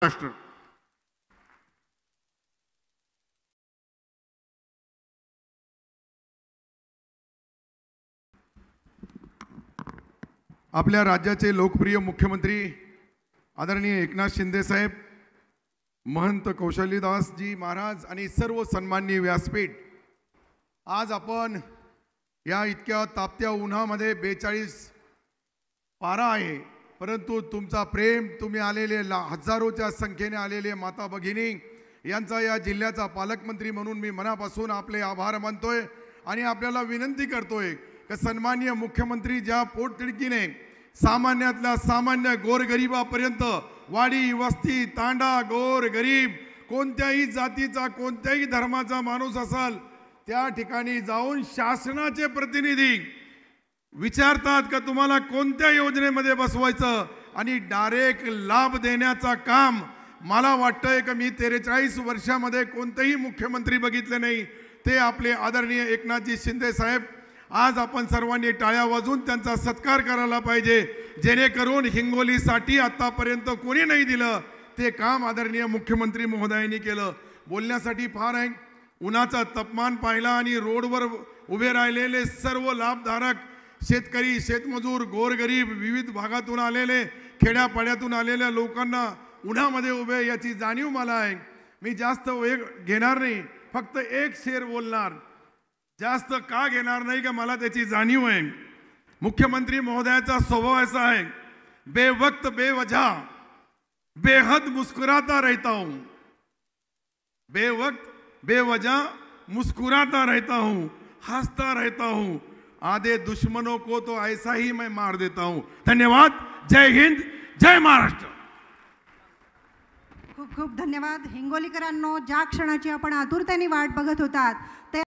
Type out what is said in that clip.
राष्ट्र आपल्या राज्याचे लोकप्रिय मुख्यमंत्री आदरणीय एकनाथ शिंदे साहेब, महंत कौशल्यदास जी महाराज आणि सर्व सन्माननीय व्यासपीठ, आज आपण या इतक्या तापत्या उन्हामध्ये 42 पारा आहे, परंतु तुमचा प्रेम, तुम्ही आलेले हजारोच्या संख्येने आलेले माता भगिनी यांचा या जिल्ह्याचा पालकमंत्री म्हणून मी मनापासून आपले आभार मानतोय आणि आपल्याला विनंती करतोय की सन्माननीय मुख्यमंत्री ज्या पोटतिडकीने सामान्यातल्या सामान्य गोरगरिबापर्यंत वाडी वस्ती तांडा गोर गरीब कोणत्याही जातीचा कोणत्याही धर्माचा माणूस असेल त्या ठिकाणी जाऊन शासनाचे प्रतिनिधी विचारतात का तुम्हाला कोणत्या योजनेमध्ये बसवायचं आणि डायरेक्ट लाभ देण्याचा काम मला वाटतंय की मी 43 वर्षामध्ये कोणतेही मुख्यमंत्री बघितले नाही ते आपले आदरणीय एकनाथजी शिंदे साहेब। आज आपण सर्वांनी टाळ्या वाजवून त्यांचा सत्कार करायला पाहिजे, जेणेकरून हिंगोलीसाठी आतापर्यंत कोणी नाही दिलं ते काम आदरणीय मुख्यमंत्री महोदयांनी केलं। बोलण्यासाठी फार आहे, उन्हाचा तापमान पाहिला आणि रोडवर उभे राहिलेले सर्व लाभधारक शेतकरी शेतमजूर गोरगरीब विविध भागातून आलेले खेड्यापाड्यातून आलेल्या लोकांना उन्हामध्ये उभे याची जाणीव मला आहे। मी जास्त वेळ घेणार नाही, फक्त एक शेर बोलणार, जास्त का घेणार नाही का मला त्याची जाणीव आहे। मुख्यमंत्री महोदयाचा स्वभाव ऐसा है, बेवक्त बेवजह बेहद मुस्कुराता रहता हूं, बेवक्त बेवजह मुस्कुराता रहता हूं, हंसता रहता हूं, आधे दुश्मनों को तो ऐसा ही मैं मार देता हूं। धन्यवाद। जय हिंद, जय महाराष्ट्र। खूप खूप धन्यवाद। हिंगोलीकरांनो, ज्या क्षणाची आपण आतुरतेने वाट बघत होतात